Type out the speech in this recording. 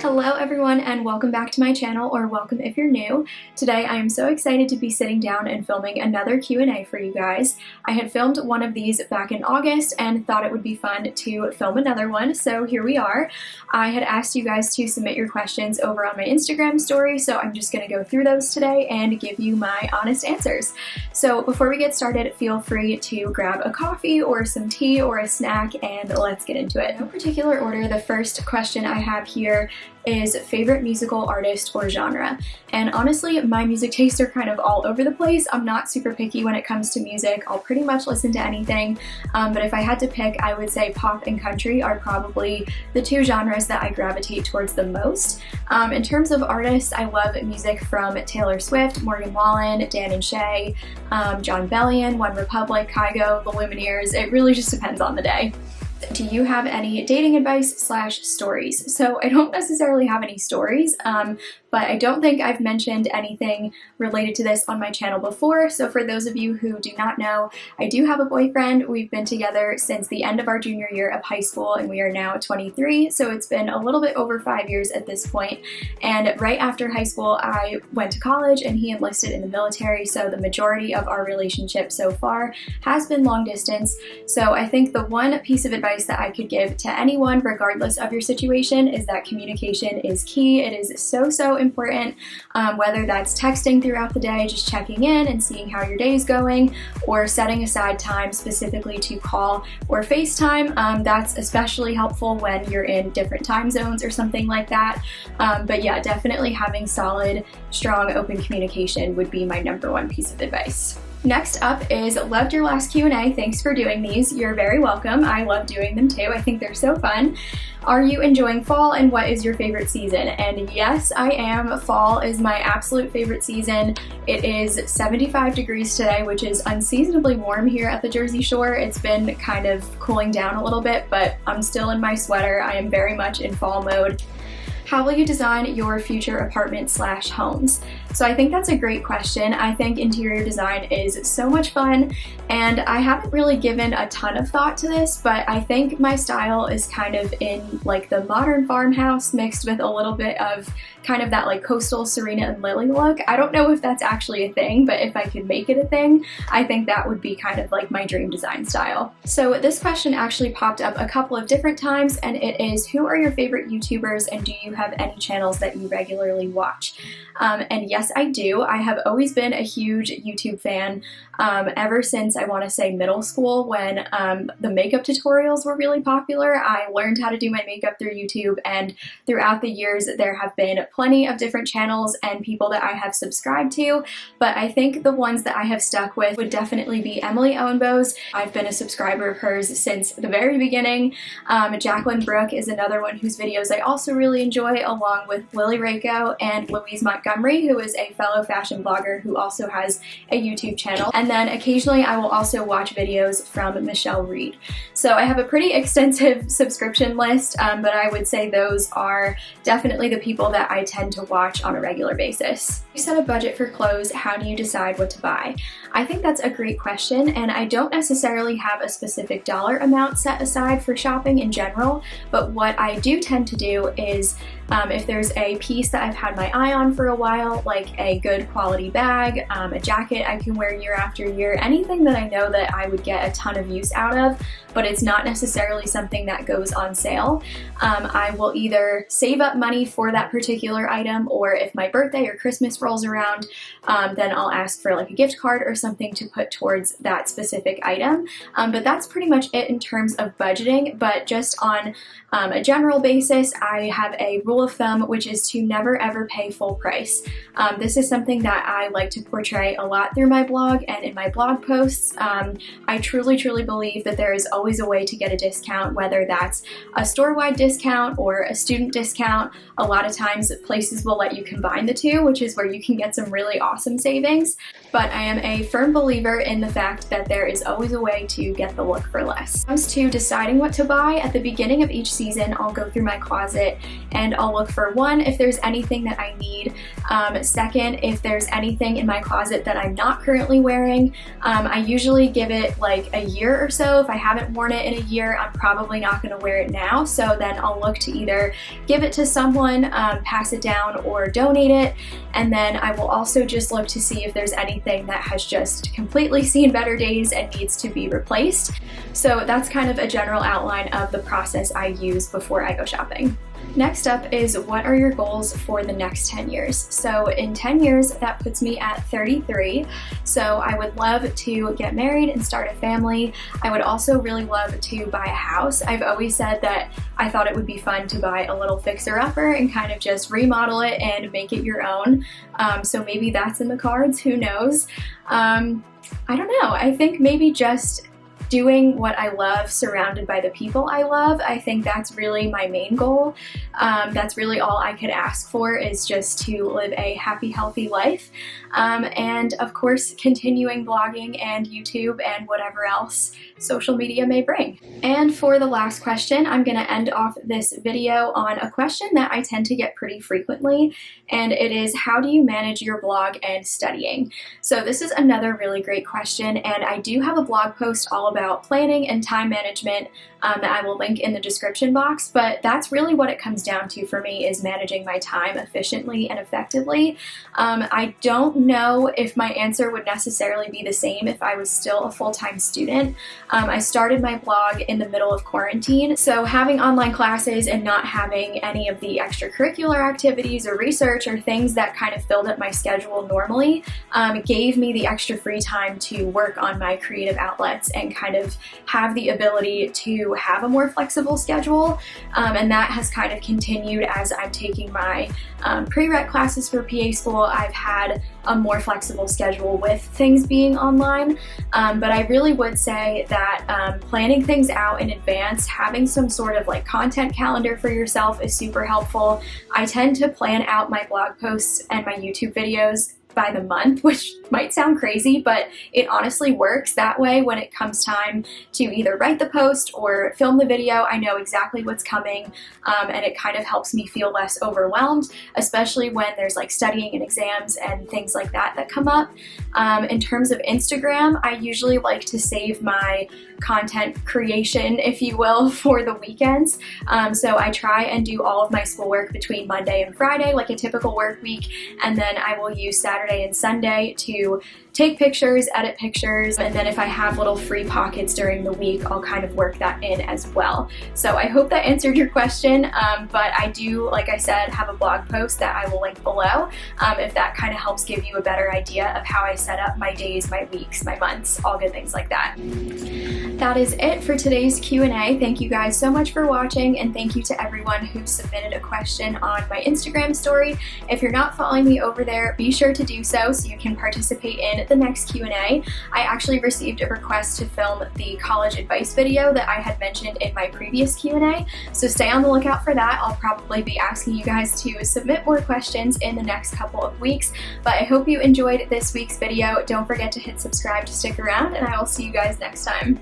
Hello everyone and welcome back to my channel, or welcome if you're new. Today I am so excited to be sitting down and filming another Q&A for you guys. I had filmed one of these back in August and thought it would be fun to film another one, so here we are. I had asked you guys to submit your questions over on my Instagram story, so I'm just going to go through those today and give you my honest answers. So before we get started, feel free to grab a coffee or some tea or a snack and let's get into it. In no particular order, the first question I have here is favorite musical artist or genre. And honestly, my music tastes are kind of all over the place. I'm not super picky when it comes to music. I'll pretty much listen to anything, but if I had to pick, I would say pop and country are probably the two genres that I gravitate towards the most. In terms of artists, I love music from Taylor Swift, Morgan Wallen, Dan and Shay, Jon Bellion, One Republic, Kygo, The Lumineers. It really just depends on the day. Do you have any dating advice / stories? So I don't necessarily have any stories, but I don't think I've mentioned anything related to this on my channel before. So for those of you who do not know, I do have a boyfriend. We've been together since the end of our junior year of high school and we are now 23. So it's been a little bit over 5 years at this point. And right after high school, I went to college and he enlisted in the military. So the majority of our relationship so far has been long distance. So I think the one piece of advice that I could give to anyone, regardless of your situation, is that communication is key. It is so important, whether that's texting throughout the day, just checking in and seeing how your day is going, or setting aside time specifically to call or FaceTime. That's especially helpful when you're in different time zones or something like that. But yeah, definitely having solid, strong, open communication would be my #1 piece of advice. Next up is loved your last Q&A. Thanks for doing these. You're very welcome. I love doing them too. I think they're so fun. Are you enjoying fall and what is your favorite season? And yes, I am. Fall is my absolute favorite season. It is 75 degrees today, which is unseasonably warm here at the Jersey Shore. It's been kind of cooling down a little bit, but I'm still in my sweater. I am very much in fall mode. How will you design your future apartment / homes? So I think that's a great question. I think interior design is so much fun, and I haven't really given a ton of thought to this, but I think my style is kind of in like the modern farmhouse mixed with a little bit of kind of that like coastal Serena and Lily look. I don't know if that's actually a thing, but if I could make it a thing, I think that would be kind of like my dream design style. So this question actually popped up a couple of different times, and it is, who are your favorite YouTubers and do you have any channels that you regularly watch? And yes, I do. I have always been a huge YouTube fan ever since I want to say middle school, when the makeup tutorials were really popular. I learned how to do my makeup through YouTube, and throughout the years there have been plenty of different channels and people that I have subscribed to, but I think the ones that I have stuck with would definitely be Emily Owenbose. I've been a subscriber of hers since the very beginning. Jacqueline Brooke is another one whose videos I also really enjoy, along with Lily Rayco and Louise Montgomery, who is a fellow fashion blogger who also has a YouTube channel. And then occasionally I will also watch videos from Michelle Reed. So I have a pretty extensive subscription list, but I would say those are definitely the people that I tend to watch on a regular basis. You set a budget for clothes, how do you decide what to buy? I think that's a great question, and I don't necessarily have a specific dollar amount set aside for shopping in general, but what I do tend to do is if there's a piece that I've had my eye on for a while, like a good quality bag, a jacket I can wear year after year, anything that I know that I would get a ton of use out of, but it's not necessarily something that goes on sale, I will either save up money for that particular item, or if my birthday or Christmas rolls around, then I'll ask for like a gift card or something to put towards that specific item. But that's pretty much it in terms of budgeting. But just on a general basis, I have a rule of thumb, which is to never ever pay full price. This is something that I like to portray a lot through my blog and in my blog posts. I truly believe that there is always a way to get a discount, whether that's a store-wide discount or a student discount. A lot of times places will let you combine the two, which is where you can get some really awesome savings. But I am a firm believer in the fact that there is always a way to get the look for less. When it comes to deciding what to buy, at the beginning of each season, I'll go through my closet and I'll I'll look for one, if there's anything that I need. Second, if there's anything in my closet that I'm not currently wearing. I usually give it like a year or so. If I haven't worn it in a year, I'm probably not going to wear it now. So then I'll look to either give it to someone, pass it down, or donate it. And then I will also just look to see if there's anything that has just completely seen better days and needs to be replaced. So that's kind of a general outline of the process I use before I go shopping. Next up is, what are your goals for the next 10 years? So in 10 years, that puts me at 33. So I would love to get married and start a family. I would also really love to buy a house. I've always said that I thought it would be fun to buy a little fixer-upper and kind of just remodel it and make it your own. So maybe that's in the cards, who knows? I don't know. I think maybe just doing what I love surrounded by the people I love. I think that's really my main goal. That's really all I could ask for, is just to live a happy, healthy life. And of course, continuing blogging and YouTube and whatever else social media may bring. And for the last question, I'm going to end off this video on a question that I tend to get pretty frequently, and it is, how do you manage your blog and studying? So this is another really great question, and I do have a blog post all about planning and time management that I will link in the description box, but that's really what it comes down to for me, is managing my time efficiently and effectively. I don't know if my answer would necessarily be the same if I was still a full-time student. I started my blog in the middle of quarantine, so having online classes and not having any of the extracurricular activities or research or things that kind of filled up my schedule normally gave me the extra free time to work on my creative outlets and kind of have the ability to have a more flexible schedule, and that has kind of continued as I'm taking my prereq classes for PA school. I've had a more flexible schedule with things being online, but I really would say that planning things out in advance, having some sort of like content calendar for yourself is super helpful. I tend to plan out my blog posts and my YouTube videos by the month, which might sound crazy, but it honestly works that way. When it comes time to either write the post or film the video, I know exactly what's coming, and it kind of helps me feel less overwhelmed, especially when there's like studying and exams and things like that that come up. In terms of Instagram, I usually like to save my content creation, if you will, for the weekends. So I try and do all of my schoolwork between Monday and Friday, like a typical work week, and then I will use Saturday and Sunday to take pictures, edit pictures, and then if I have little free pockets during the week, I'll kind of work that in as well. So I hope that answered your question, but I do, like I said, have a blog post that I will link below if that kind of helps give you a better idea of how I set up my days, my weeks, my months, all good things like that. That is it for today's Q&A. Thank you guys so much for watching, and thank you to everyone who submitted a question on my Instagram story. If you're not following me over there, be sure to do so you can participate in the next Q&A. I actually received a request to film the college advice video that I had mentioned in my previous Q&A, so stay on the lookout for that. I'll probably be asking you guys to submit more questions in the next couple of weeks, but I hope you enjoyed this week's video. Don't forget to hit subscribe to stick around, and I will see you guys next time.